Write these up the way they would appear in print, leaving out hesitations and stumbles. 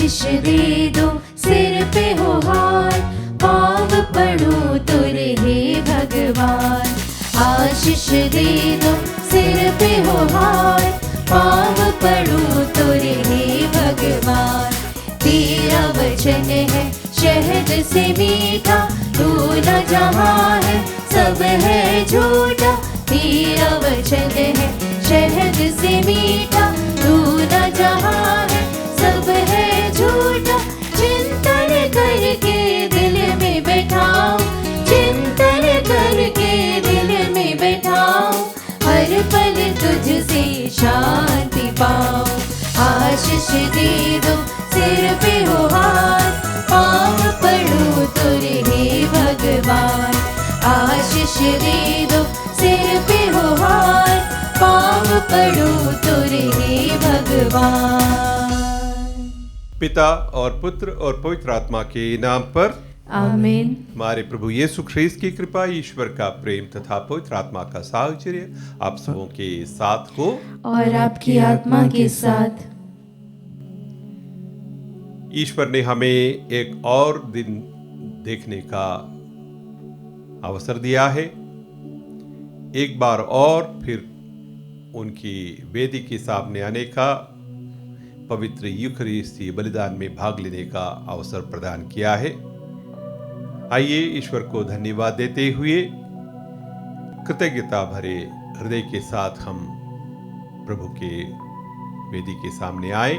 आशीष दे दो, सिर पे हो हाथ, पाँव पड़ो तुरे हे भगवान। आशीष दे दो, सिर पे हो हाथ, पाँव पड़ो तुरे हे भगवान। तेरा वचन है शहद से मीठा, दूना जहाँ है सब है झूठा। तेरा वचन है शहद से मीठा, दूना जहाँ है सब है झूठा। चिंतन करके दिल में बैठाओ, चिंतन करके दिल में बैठाओ, हर पल तुझसे शांति पाओ। आशीष दे दो, सिर पे हो हाथ, पाँव पड़ो तुरे हे भगवान। आशीष दे दो, सिर पे हो हाथ, पाँव पड़ो तुरे हे भगवान। पिता और पुत्र और पवित्र आत्मा के नाम पर आमीन। हमारे प्रभु यीशु ख्रीस्त की कृपा, ईश्वर का प्रेम तथा पवित्र आत्मा का साहचर्य आप सबों के साथ हो और आपकी आत्मा के साथ। ईश्वर ने हमें एक और दिन देखने का अवसर दिया है। एक बार और फिर उनकी वेदी के सामने आने का, पवित्र यूखरिस्ती बलिदान में भाग लेने का अवसर प्रदान किया है। आइए ईश्वर को धन्यवाद देते हुए कृतज्ञता भरे हृदय के साथ हम प्रभु के वेदी के सामने आए।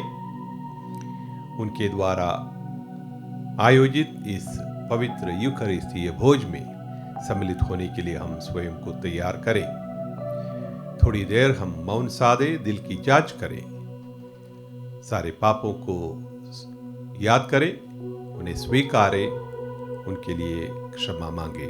उनके द्वारा आयोजित इस पवित्र यूखरिस्तीय भोज में सम्मिलित होने के लिए हम स्वयं को तैयार करें। थोड़ी देर हम मौन साधे, दिल की जांच करें, सारे पापों को याद करें, उन्हें स्वीकारें, उनके लिए क्षमा मांगे।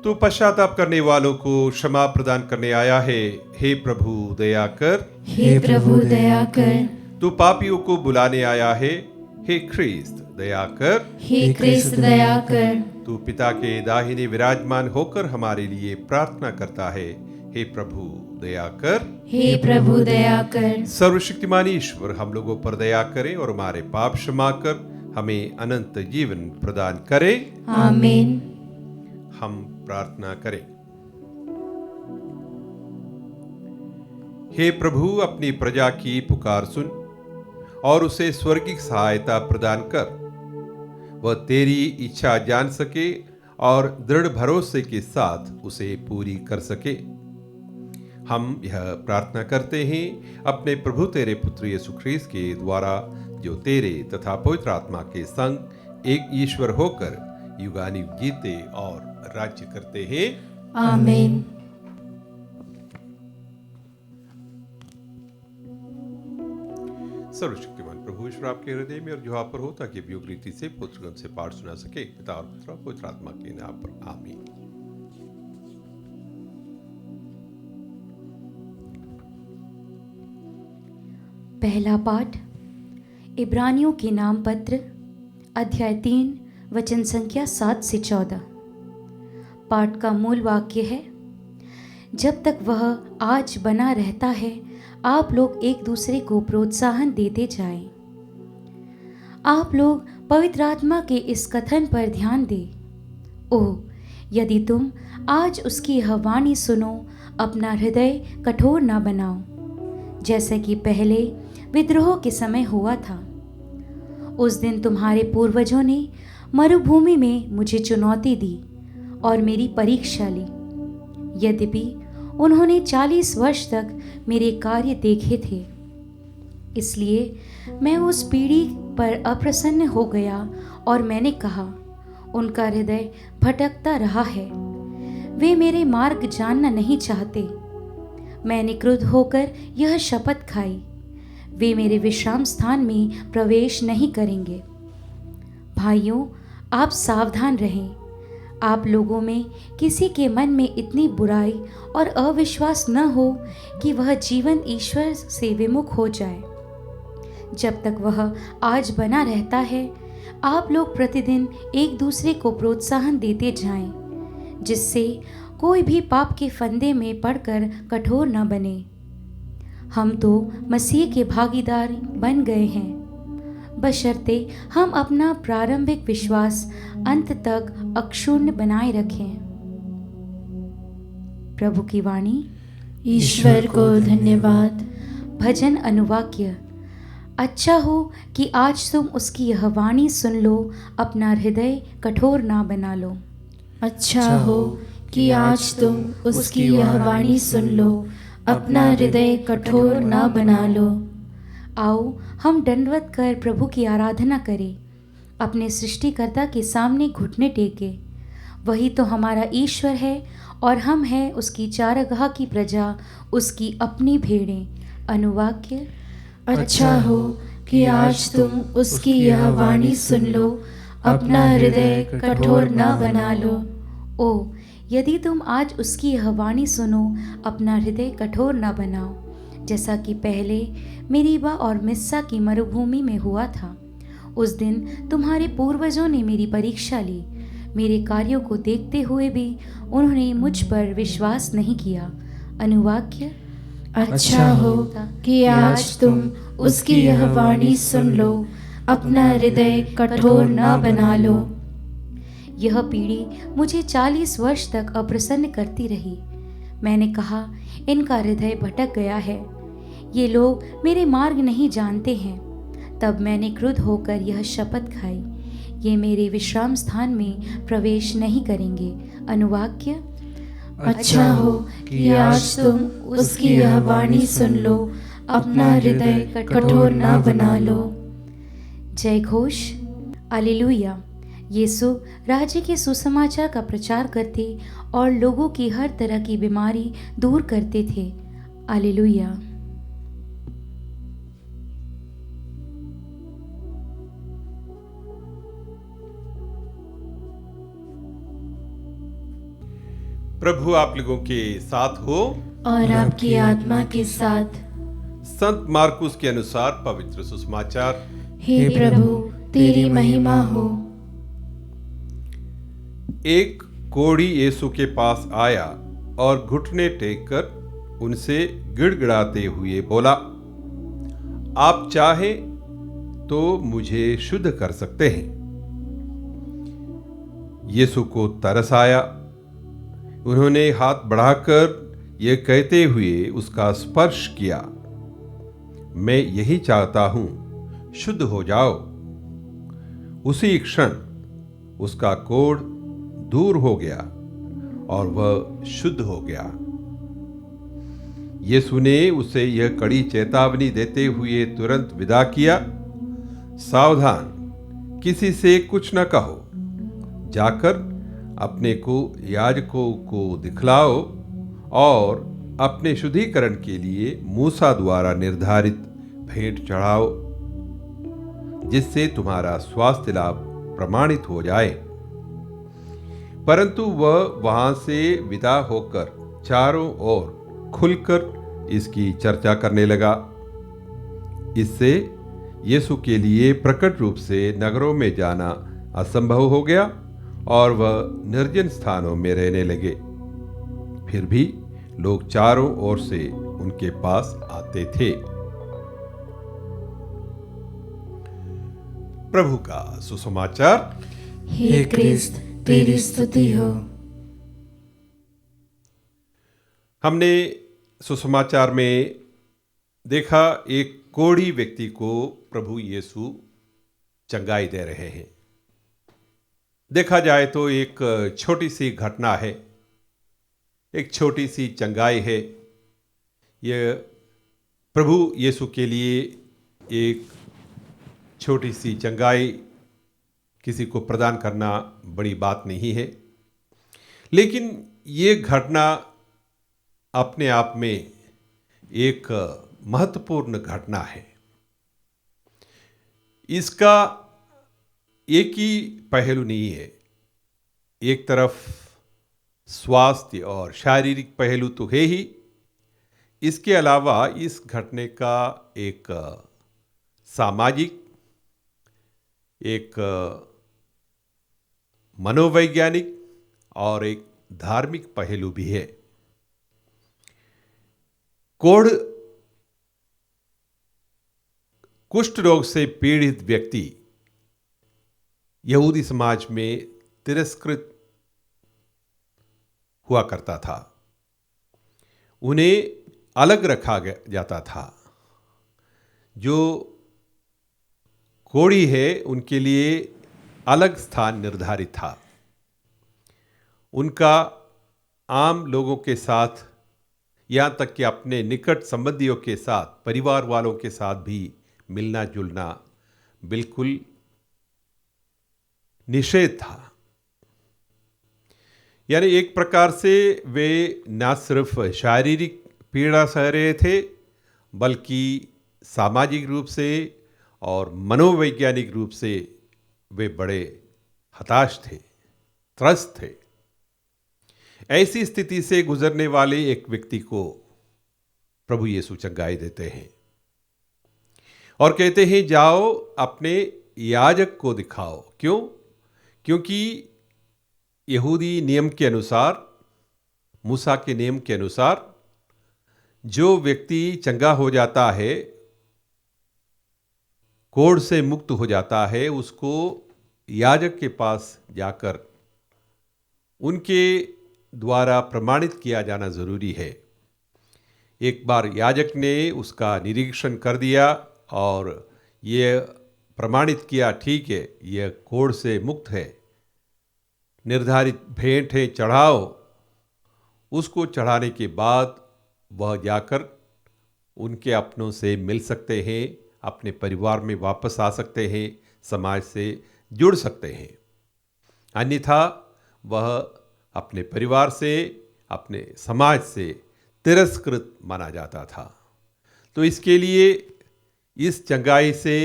तो पश्चाताप करने वालों को क्षमा प्रदान करने आया है। हे प्रभु दया कर, हे प्रभु दया कर। तू पापियों को बुलाने आया है। हे ख्रीस्त दया कर, हे ख्रीस्त दया कर। तू पिता के दाहिने विराजमान होकर हमारे लिए प्रार्थना करता है। हे प्रभु दया कर, हे प्रभु दया कर। सर्वशक्तिमान ईश्वर हम लोगों पर दया करे और हमारे पाप क्षमा कर हमें अनंत जीवन प्रदान करे। आमीन। हम प्रार्थना करें। हे प्रभु, अपनी प्रजा की पुकार सुन और उसे स्वर्गीय सहायता प्रदान कर। वह तेरी इच्छा जान सके और दृढ़ भरोसे के साथ उसे पूरी कर सके। हम यह प्रार्थना करते हैं अपने प्रभु तेरे पुत्र यीशु ख्रीस्त के द्वारा, जो तेरे तथा पवित्र आत्मा के संग एक ईश्वर होकर युगानुयुग जीते और राज्य करते हैं। आमीन। सर्वशक्तिमान प्रभु ईश्वर आपके हृदय में और जो आप पर हो, ताकि उपयुक्त रीति से पुत्रगण से पाठ सुना सके। पिता और पुत्र और पवित्र आत्मा के नाम पर आमीन। पहला पाठ इब्रानियों के नाम पत्र, अध्याय 3, वचन संख्या 7 से 14। पाठ का मूल वाक्य है, जब तक वह आज बना रहता है, आप लोग एक दूसरे को प्रोत्साहन देते जाएं। आप लोग पवित्र आत्मा के इस कथन पर ध्यान दें, ओह यदि तुम आज उसकी यह वाणी सुनो, अपना हृदय कठोर ना बनाओ, जैसे कि पहले विद्रोह के समय हुआ था। उस दिन तुम्हारे पूर्वजों ने मरुभूमि में मुझे चुनौती दी और मेरी परीक्षा ली। यद्यपि उन्होंने 40 वर्ष तक मेरे कार्य देखे थे, इसलिए मैं उस पीढ़ी पर अप्रसन्न हो गया और मैंने कहा, उनका हृदय भटकता रहा है, वे मेरे मार्ग जानना नहीं चाहते। मैंने क्रुद्ध होकर यह शपथ खाई, वे मेरे विश्राम स्थान में प्रवेश नहीं करेंगे। भाइयों, आप सावधान रहें। आप लोगों में किसी के मन में इतनी बुराई और अविश्वास न हो कि वह जीवन ईश्वर से विमुख हो जाए। जब तक वह आज बना रहता है, आप लोग प्रतिदिन एक दूसरे को प्रोत्साहन देते जाएं, जिससे कोई भी पाप के फंदे में पड़कर कठोर न बने। हम तो मसीह के भागीदार बन गए हैं, बशर्ते हम अपना प्रारंभिक विश्वास अंत तक अक्षुण्ण बनाए रखें। प्रभु की वाणी। ईश्वर को धन्यवाद। भजन अनुवाक्य। अच्छा हो कि आज तुम उसकी यह वाणी सुन लो, अपना हृदय कठोर ना बना लो। अच्छा हो कि आज तुम उसकी यह वाणी सुन लो, अपना हृदय कठोर ना बना लो। आओ हम दंडवत कर प्रभु की आराधना करें, अपने सृष्टिकर्ता के सामने घुटने टेके। वही तो हमारा ईश्वर है और हम हैं उसकी चारागाह की प्रजा, उसकी अपनी भेड़ें। अनुवाक्य। अच्छा हो कि आज तुम उसकी यह वाणी सुन लो, अपना हृदय कठोर ना बना लो। ओ यदि तुम आज उसकी यह वाणी सुनो, अपना हृदय कठोर ना बनाओ, जैसा कि पहले मेरीबा और मिस्सा की मरुभूमि में हुआ था। उस दिन तुम्हारे पूर्वजों ने मेरी परीक्षा ली, मेरे कार्यों को देखते हुए भी उन्होंने मुझ पर विश्वास नहीं किया। अनुवाक्य। अच्छा हो कि आज तुम उसकी यह वाणी सुन लो, अपना हृदय कठोर ना बना लो। यह पीढ़ी मुझे 40 वर्ष तक अप्रसन्न करती रही। मैंने कहा, इनका हृदय भटक गया है, ये लोग मेरे मार्ग नहीं जानते हैं। तब मैंने क्रुद्ध होकर यह शपथ खाई, ये मेरे विश्राम स्थान में प्रवेश नहीं करेंगे। अनुवाक्य। अच्छा हो कि आज तुम उसकी यह वाणी सुन लो, अपना हृदय कठोर ना बना लो। जय घोष। हालेलुया। यीशु राज्य के सुसमाचार का प्रचार करते और लोगों की हर तरह की बीमारी दूर करते थे। हालेलुया। प्रभु आप लोगों के साथ हो और आपकी आत्मा के साथ। संत मार्कुस के अनुसार पवित्र सुसमाचार। हे प्रभु तेरी महिमा हो। एक कोढ़ी यीशु के पास आया और घुटने टेक कर उनसे गिड़गिड़ाते हुए बोला, आप चाहे तो मुझे शुद्ध कर सकते हैं। यीशु को तरस आया। उन्होंने हाथ बढ़ाकर यह कहते हुए उसका स्पर्श किया, मैं यही चाहता हूं, शुद्ध हो जाओ। उसी क्षण उसका कोढ़ दूर हो गया और वह शुद्ध हो गया। यीशु ने उसे यह कड़ी चेतावनी देते हुए तुरंत विदा किया, सावधान, किसी से कुछ न कहो, जाकर अपने को याजकों को दिखलाओ और अपने शुद्धिकरण के लिए मूसा द्वारा निर्धारित भेंट चढ़ाओ, जिससे तुम्हारा स्वास्थ्य लाभ प्रमाणित हो जाए। परंतु वह वहां से विदा होकर चारों ओर खुलकर इसकी चर्चा करने लगा। इससे यीशु के लिए प्रकट रूप से नगरों में जाना असंभव हो गया और वह निर्जन स्थानों में रहने लगे। फिर भी लोग चारों ओर से उनके पास आते थे। प्रभु का सुसमाचार। हे क्रिस्त तेरी स्तुति हो। हमने सुसमाचार में देखा एक कोढ़ी व्यक्ति को प्रभु यीशु चंगाई दे रहे हैं। देखा जाए तो एक छोटी सी घटना है, एक छोटी सी चंगाई है। यह प्रभु यीशु के लिए एक छोटी सी चंगाई किसी को प्रदान करना बड़ी बात नहीं है, लेकिन ये घटना अपने आप में एक महत्वपूर्ण घटना है। इसका एक ही पहलू नहीं है। एक तरफ स्वास्थ्य और शारीरिक पहलू तो है ही, इसके अलावा इस घटने का एक सामाजिक, एक मनोवैज्ञानिक और एक धार्मिक पहलू भी है। कोढ़ कुष्ठ रोग से पीड़ित व्यक्ति यहूदी समाज में तिरस्कृत हुआ करता था। उन्हें अलग रखा जाता था। जो कोढ़ी है उनके लिए अलग स्थान निर्धारित था। उनका आम लोगों के साथ, यहाँ तक कि अपने निकट संबंधियों के साथ, परिवार वालों के साथ भी मिलना जुलना बिल्कुल निषेध था। यानी एक प्रकार से वे न सिर्फ शारीरिक पीड़ा सह रहे थे, बल्कि सामाजिक रूप से और मनोवैज्ञानिक रूप से वे बड़े हताश थे, त्रस्त थे। ऐसी स्थिति से गुजरने वाले एक व्यक्ति को प्रभु यीशु चंगाई देते हैं और कहते हैं, जाओ अपने याजक को दिखाओ। क्यों? क्योंकि यहूदी नियम के अनुसार, मूसा के नियम के अनुसार, जो व्यक्ति चंगा हो जाता है, कोढ़ से मुक्त हो जाता है, उसको याजक के पास जाकर उनके द्वारा प्रमाणित किया जाना जरूरी है। एक बार याजक ने उसका निरीक्षण कर दिया और ये प्रमाणित किया, ठीक है, यह कोढ़ से मुक्त है, निर्धारित भेंट है, चढ़ाओ। उसको चढ़ाने के बाद वह जाकर उनके अपनों से मिल सकते हैं, अपने परिवार में वापस आ सकते हैं, समाज से जुड़ सकते हैं। अन्यथा वह अपने परिवार से, अपने समाज से तिरस्कृत माना जाता था। तो इसके लिए इस चंगाई से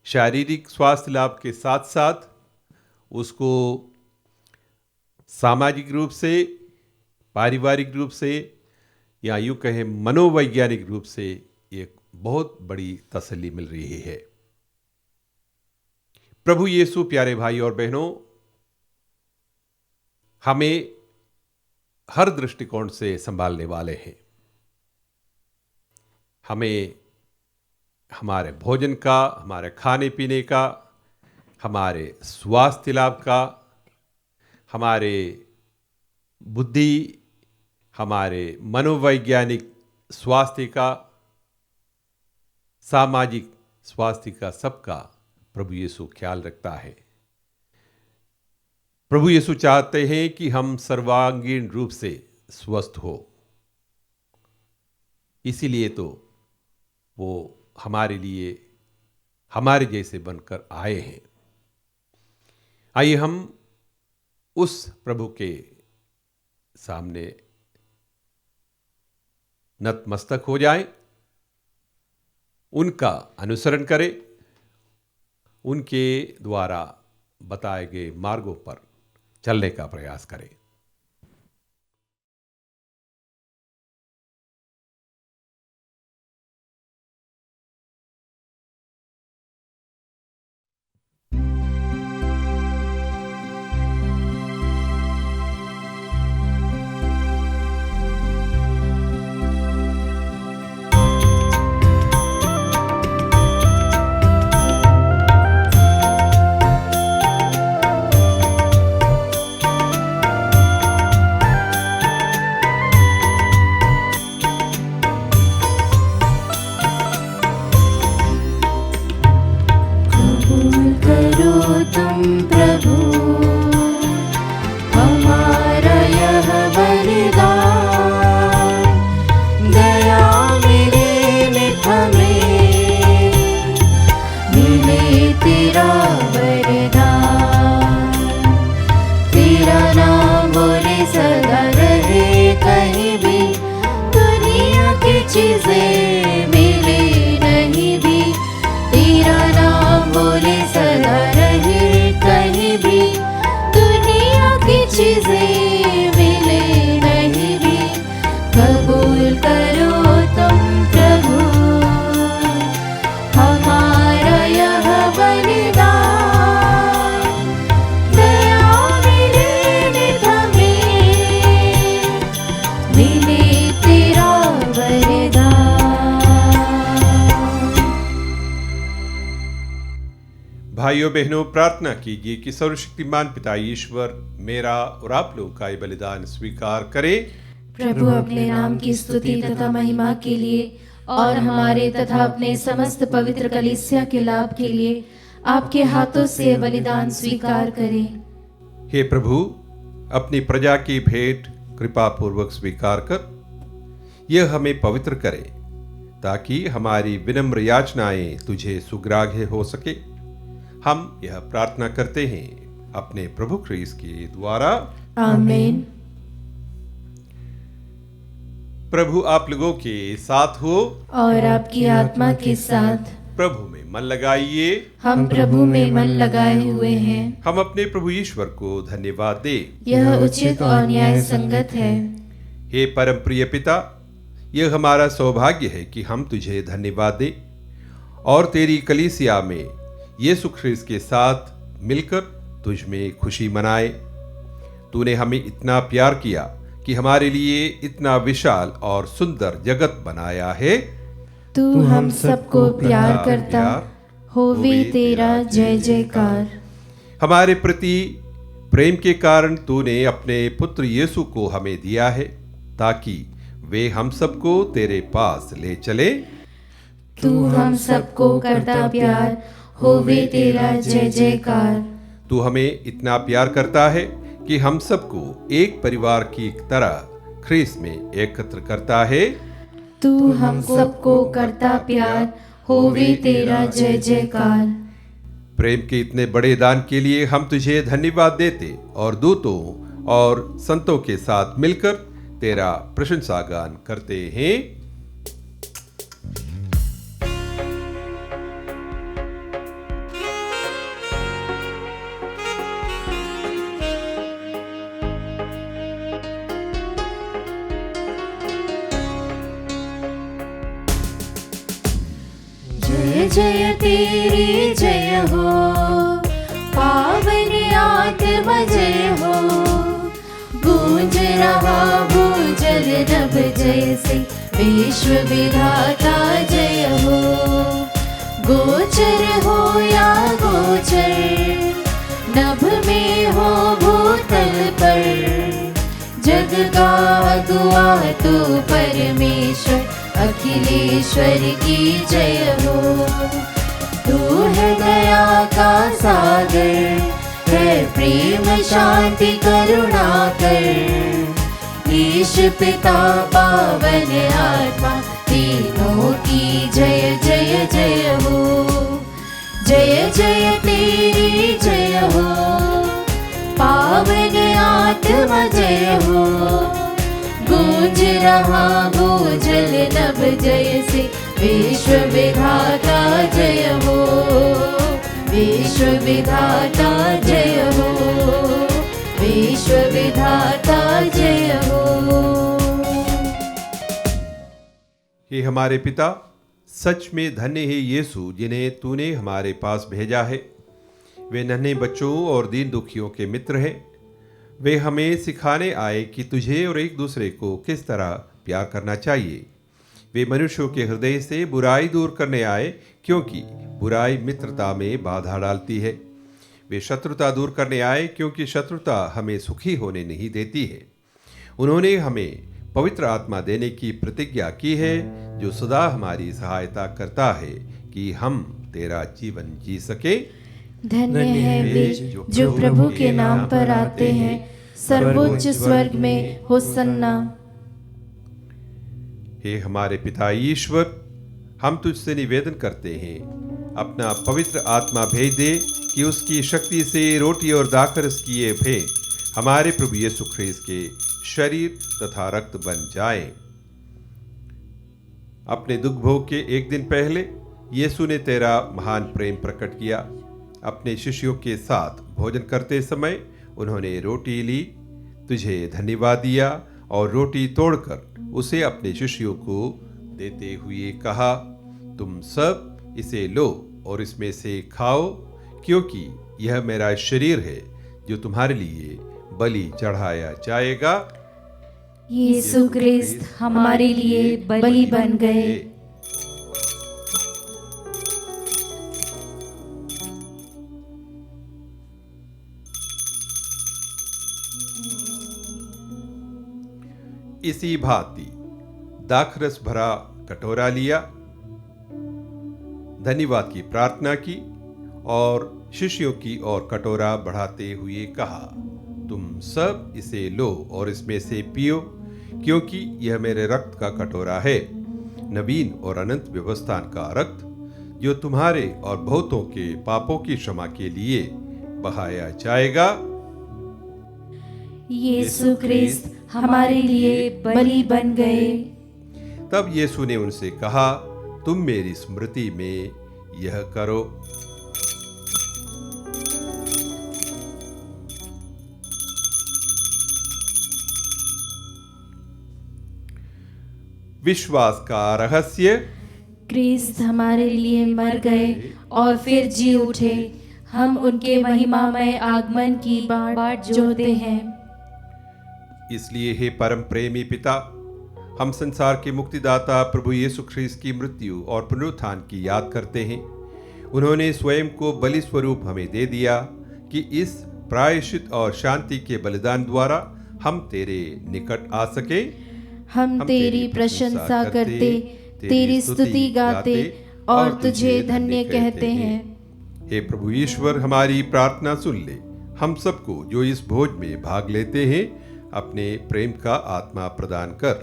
शारीरिक स्वास्थ्य लाभ के साथ साथ उसको सामाजिक रूप से, पारिवारिक रूप से, या यूँ कहें मनोवैज्ञानिक रूप से एक बहुत बड़ी तसल्ली मिल रही है। प्रभु यीशु, प्यारे भाई और बहनों, हमें हर दृष्टिकोण से संभालने वाले हैं। हमें हमारे भोजन का, हमारे खाने पीने का, हमारे स्वास्थ्य लाभ का, हमारे बुद्धि, हमारे मनोवैज्ञानिक स्वास्थ्य का, सामाजिक स्वास्थ्य का, सबका प्रभु यीशु ख्याल रखता है। प्रभु यीशु चाहते हैं कि हम सर्वांगीण रूप से स्वस्थ हो। इसीलिए तो वो हमारे लिए हमारे जैसे बनकर आए हैं। आइए हम उस प्रभु के सामने नतमस्तक हो जाएं, उनका अनुसरण करें, उनके द्वारा बताए गए मार्गों पर चलने का प्रयास करें। भाइयों बहनों, प्रार्थना कीजिए कि सर्वशक्तिमान पिता ईश्वर मेरा और आप लोगों का ये बलिदान स्वीकार करे। प्रभु अपने नाम की स्तुति तथा महिमा के लिए और हमारे तथा अपने समस्त पवित्र कलीसिया के लाभ के लिए आपके हाथों से बलिदान स्वीकार करें। हे प्रभु, अपनी प्रजा की भेंट कृपा पूर्वक स्वीकार कर यह हमें पवित्र करे, ताकि हमारी विनम्र याचनाएं तुझे सुग्राह्य हो सके। हम यह प्रार्थना करते हैं अपने प्रभु ख्रीस्त के द्वारा, आमीन। प्रभु आप लोगों के साथ हो और आपकी आत्मा के साथ। प्रभु में मन लगाइए। हम प्रभु में मन लगाए हुए हैं। हम अपने प्रभु ईश्वर को धन्यवाद दे। यह उचित और न्याय संगत है। हे परम प्रिय पिता, यह हमारा सौभाग्य है कि हम तुझे धन्यवाद दें और तेरी कलीसिया में यीशु ख्रीस्त के साथ मिलकर तुझ में खुशी मनाए। तूने हमें इतना प्यार किया कि हमारे लिए इतना विशाल और सुंदर जगत बनाया है। तू हम सबको प्यार करता, होवे तेरा जय जयकार। हमारे प्रति प्रेम के कारण तूने अपने पुत्र यीशु को हमें दिया है, ताकि वे हम सबको तेरे पास ले चले। तू हम सबको करता प्यार, होवे तेरा जय जयकार। तू हमें इतना प्यार करता है कि हम सबको एक परिवार की तरह ख्रीस्त में एकत्र करता है। तू हम सबको करता प्यार, होवे तेरा जय जयकार। प्रेम के इतने बड़े दान के लिए हम तुझे धन्यवाद देते और दूतों और संतों के साथ मिलकर तेरा प्रशंसा गान करते हैं। जय जय तेरी जय हो, पावन आत्मा जय हो। गूंज रहा भूजल नभ जैसे, विश्व विधाता जय हो। गोचर हो या गोचर, नभ में हो भूतल पर। जग का अगुआ तू परमेश्वर, अखिलेश्वर की जय हो। तू है दया का सागर, है प्रेम शांति करुणा कर। ईश पिता पावन आत्मा, तीनों की जय जय जय हो। जय जय तेरी जय हो, पावन आत्मा जय हो। गूंज रहा भूजल नभ जैसे, विश्व विधाता जय हो। विश्व विधाता जय हो, विश्व विधाता जय हो। हे हमारे पिता, सच में धन्य है यीशु जिन्हें तूने हमारे पास भेजा है। वे नन्हे बच्चों और दीन दुखियों के मित्र हैं। वे हमें सिखाने आए कि तुझे और एक दूसरे को किस तरह प्यार करना चाहिए। वे मनुष्यों के हृदय से बुराई दूर करने आए, क्योंकि बुराई मित्रता में बाधा डालती है। वे शत्रुता दूर करने आए, क्योंकि शत्रुता हमें सुखी होने नहीं देती है। उन्होंने हमें पवित्र आत्मा देने की प्रतिज्ञा की है, जो सदा हमारी सहायता करता है कि हम तेरा जीवन जी सके। धन्य है वे जो प्रभु के नाम पर आते हैं। सर्वोच्च स्वर्ग में होसन्ना। हे हमारे पिता ईश्वर, हम तुझसे निवेदन करते हैं, अपना पवित्र आत्मा भेज दे कि उसकी शक्ति से रोटी और दाखरस की ये भेंट हमारे प्रभु यीशु ख्रीस्त के शरीर तथा रक्त बन जाए। अपने दुख भोग के एक दिन पहले यीशु ने तेरा महान प्रेम प्रकट किया। अपने शिष्यों के साथ भोजन करते समय उन्होंने रोटी ली, तुझे धन्यवाद दिया और रोटी तोड़कर उसे अपने शिष्यों को देते हुए कहा, तुम सब इसे लो और इसमें से खाओ, क्योंकि यह मेरा शरीर है जो तुम्हारे लिए बलि चढ़ाया जाएगा। यीशु ख्रीस्त हमारे लिए बलि बन गए। इसी भांति दाखरस भरा कटोरा लिया, धन्यवाद की प्रार्थना की और शिष्यों की ओर कटोरा बढ़ाते हुए कहा, तुम सब इसे लो और इसमें से पियो, क्योंकि यह मेरे रक्त का कटोरा है, नवीन और अनंत व्यवस्थान का रक्त, जो तुम्हारे और बहुतों के पापों की क्षमा के लिए बहाया जाएगा। यीशु ख्रिस्त हमारे लिए बलि बन गए। तब यीशु ने उनसे कहा, तुम मेरी स्मृति में यह करो। विश्वास का रहस्य, ख्रिस्त हमारे लिए मर गए और फिर जी उठे। हम उनके महिमामय आगमन की बाट जोहते हैं। इसलिए हे परम प्रेमी पिता, हम संसार के मुक्तिदाता प्रभु यीशु ख्रीस्त की मृत्यु और पुनरुत्थान की याद करते हैं। उन्होंने स्वयं को बलि स्वरूप हमें दे दिया कि इस प्रायश्चित और शांति के बलिदान द्वारा हम तेरे निकट आ सके। हम तेरी प्रशंसा करते, तेरी स्तुति गाते और तुझे धन्य कहते हैं। हे प्रभु ईश्वर, हमारी प्रार्थना सुन ले। हम सबको जो इस भोज में भाग लेते हैं अपने प्रेम का आत्मा प्रदान कर।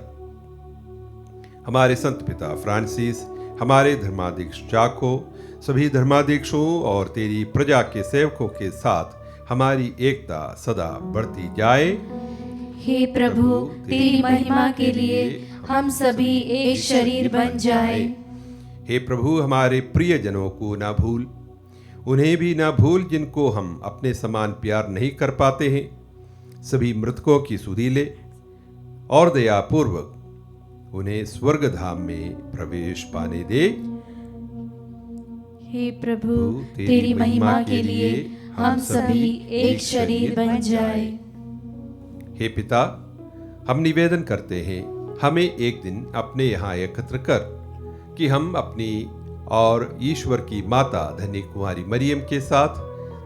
हमारे संत पिता फ्रांसिस, हमारे धर्माध्यक्ष जाको, सभी धर्माध्यक्षों और तेरी प्रजा के सेवकों के साथ हमारी एकता सदा बढ़ती जाए। हे प्रभु, तेरी महिमा के लिए हम सभी एक शरीर बन जाए। हे प्रभु, हमारे प्रिय जनों को ना भूल, उन्हें भी ना भूल जिनको हम अपने समान प्यार नहीं कर पाते हैं। सभी मृतकों की सुधि ले और दया पूर्वक उन्हें स्वर्ग धाम में प्रवेश पाने दे। हे प्रभु, तेरी महिमा के लिए हम सभी एक शरीर बन जाए। हे पिता, हम निवेदन करते हैं, हमें एक दिन अपने यहाँ एकत्र कर कि हम अपनी और ईश्वर की माता धन्य कुमारी मरियम के साथ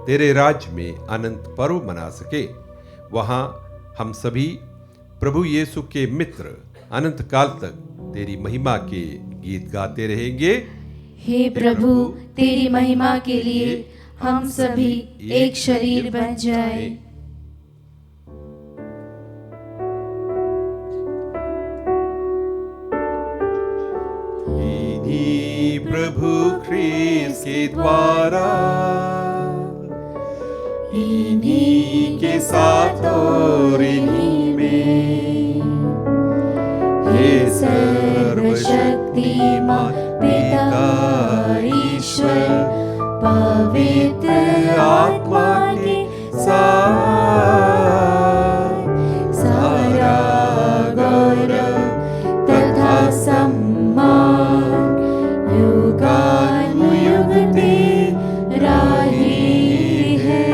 तेरे राज्य में अनंत पर्व मना सके। वहाँ हम सभी प्रभु यीशु के मित्र अनंत काल तक तेरी महिमा के गीत गाते रहेंगे। हे प्रभु, तेरी महिमा के लिए हम सभी एक शरीर बन जाए। इन्हीं प्रभु ख्रीस्त के द्वारा, इन्हीं के साथ और इन्हीं में, हे सर्वशक्तिमान पिता ईश्वर, पवित्र आत्मा के साथ सारा गौरव तथा सम्मान युगानुयुग तेरा ही है।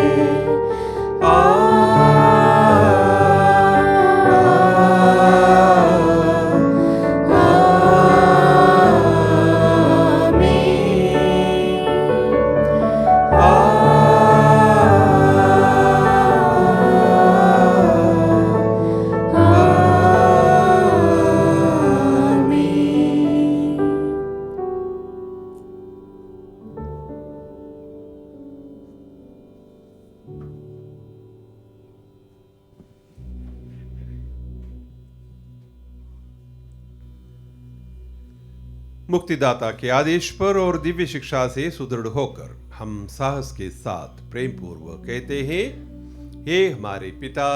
मुक्तिदाता के आदेश पर और दिव्य शिक्षा से सुदृढ़ होकर हम साहस के साथ प्रेम पूर्वक कहते हैं, हे हमारे पिता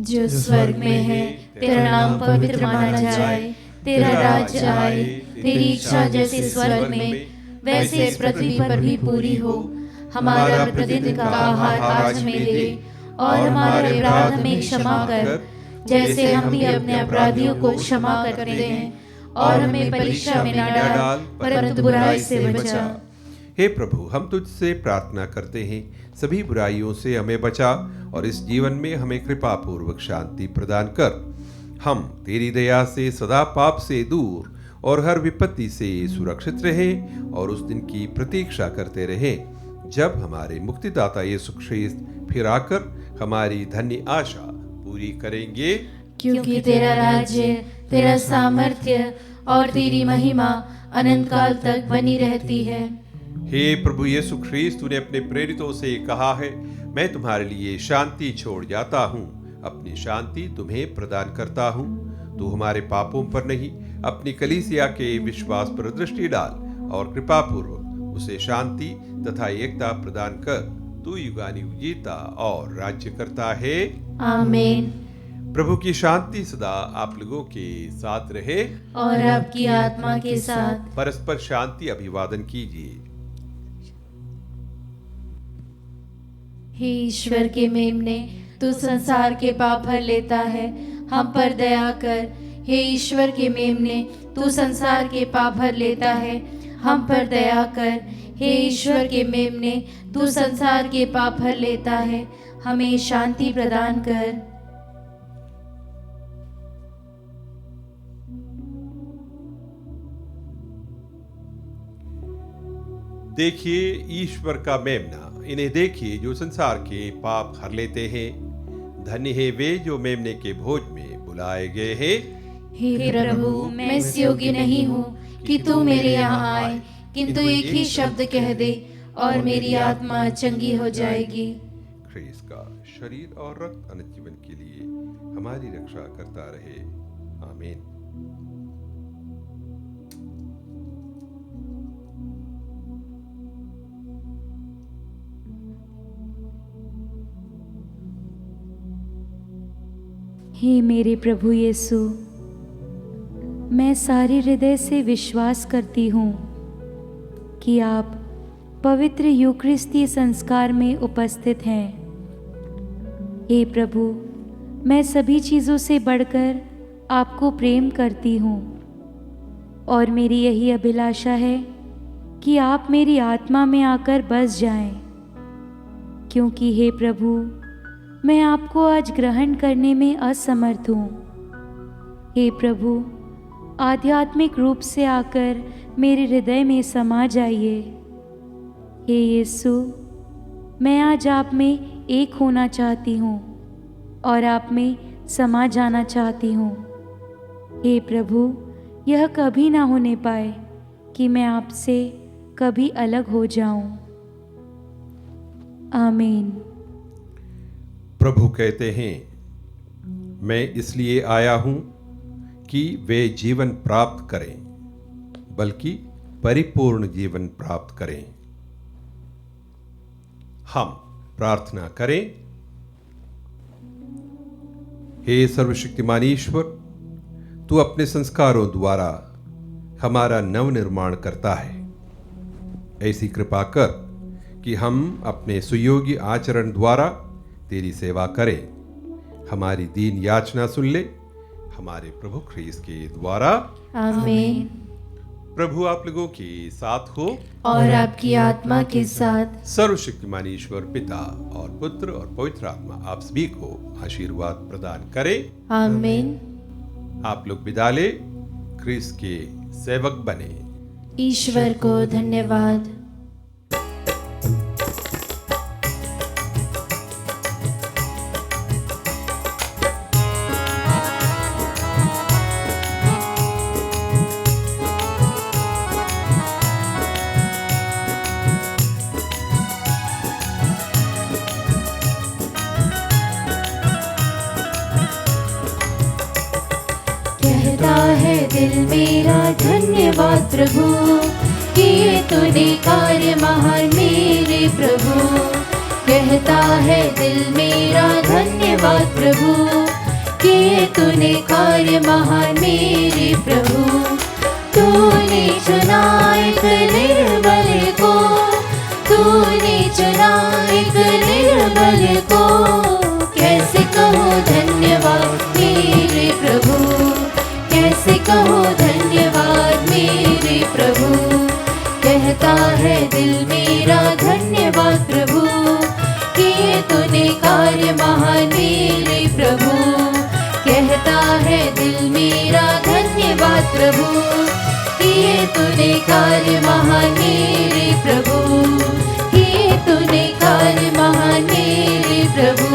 जो स्वर्ग में है, तेरा नाम पवित्र माना जाए, तेरा राज्य आए, तेरी इच्छा जैसे स्वर्ग में वैसे पृथ्वी पर भी पूरी हो। हमारा प्रतिदिन का आहार आज हमें दे और हमारे अपराध हमें क्षमा कर, जैसे हम भी अपने अपराधियों को क्षमा करते हैं, और हमें परीक्षा में न डाल परंतु बुराई से बचा। हे प्रभु, हम तुझसे प्रार्थना करते हैं, सभी बुराइयों से हमें बचा और इस जीवन में हमें कृपा पूर्वक शांति प्रदान कर। हम तेरी दया से सदा पाप से दूर और हर विपत्ति से सुरक्षित रहें और उस दिन की प्रतीक्षा करते रहें जब हमारे मुक्तिदाता यीशु ख्रीस्त फिर आकर हमारी धन्य आशा पूरी करेंगे। क्योंकि तेरा राज्य, तेरा सामर्थ्य और तेरी महिमा अनंत काल तक बनी रहती है। हे प्रभु यीशु ख्रीस्त, तूने अपने प्रेरितों से कहा है, मैं तुम्हारे लिए शांति छोड़ जाता हूँ, अपनी शांति तुम्हें प्रदान करता हूँ। तू हमारे पापों पर नहीं, अपनी कलीसिया के विश्वास पर दृष्टि डाल और कृपा पूर्वक उसे शांति तथा एकता प्रदान कर। तू युगानुयुग जीता और राज्य करता है। आमीन। प्रभु की शांति सदा आप लोगों के साथ रहे और आपकी आत्मा के साथ। परस्पर शांति अभिवादन कीजिए। हे ईश्वर के मेमने, तू संसार के पाप भर लेता है, हम पर दया कर। हे ईश्वर के मेमने, तू संसार के पाप भर लेता है, हम पर दया कर। हे ईश्वर के मेमने, तू संसार के पाप भर लेता है, हमें शांति प्रदान कर। देखिए ईश्वर का मेमना, इन्हें देखिए जो संसार के पाप हर लेते हैं। धन्य है वे जो मेमने के भोज में बुलाए गए हैं। हे प्रभु, मैं इस योग्य नहीं हूँ कि तू मेरे यहाँ आए, किंतु एक ही शब्द कह दे और मेरी आत्मा चंगी हो जाएगी। ख्रीस्त का शरीर और रक्त अनंत जीवन के लिए हमारी रक्षा करता रहे। आमीन। हे मेरे प्रभु यीशु, मैं सारे हृदय से विश्वास करती हूँ कि आप पवित्र यूकरिस्ती संस्कार में उपस्थित हैं। हे प्रभु, मैं सभी चीज़ों से बढ़कर आपको प्रेम करती हूँ और मेरी यही अभिलाषा है कि आप मेरी आत्मा में आकर बस जाएं, क्योंकि हे प्रभु, मैं आपको आज ग्रहण करने में असमर्थ हूँ। हे प्रभु, आध्यात्मिक रूप से आकर मेरे हृदय में समा जाइए। हे यीशु, मैं आज आप में एक होना चाहती हूँ और आप में समा जाना चाहती हूँ। हे प्रभु, यह कभी ना होने पाए कि मैं आपसे कभी अलग हो जाऊं। आमीन। प्रभु कहते हैं, मैं इसलिए आया हूं कि वे जीवन प्राप्त करें, बल्कि परिपूर्ण जीवन प्राप्त करें। हम प्रार्थना करें। हे सर्वशक्तिमान ईश्वर, तू अपने संस्कारों द्वारा हमारा नवनिर्माण करता है। ऐसी कृपा कर कि हम अपने सुयोग्य आचरण द्वारा तेरी सेवा करें। हमारी दीन याचना सुन ले, हमारे प्रभु ख्रीस्त के द्वारा। आमीन। प्रभु आप लोगों के साथ हो और आपकी आत्मा के साथ। सर्वशक्तिमान ईश्वर पिता और पुत्र और पवित्र आत्मा आप सभी को आशीर्वाद प्रदान करे। आमीन। आप लोग विदा ले, ख्रीस्त के सेवक बने। ईश्वर को धन्यवाद। दिल मेरा धन्यवाद प्रभु, किए तूने कार्य महान मेरे प्रभु। कहता है दिल मेरा धन्यवाद प्रभु, किए तूने कार्य महान मेरे प्रभु। तूने चुना एक निर्बल को, तूने चुना एक निर्बल को। कैसे कहूँ धन्यवाद मेरे प्रभु, कैसे कहो धन्यवाद मेरे प्रभु। कहता है दिल मेरा धन्यवाद प्रभु, किए तूने कार्य महान मेरे प्रभु। कहता है दिल मेरा धन्यवाद प्रभु, किए तूने कार्य महान मेरे प्रभु। किए तूने कार्य महान मेरे प्रभु।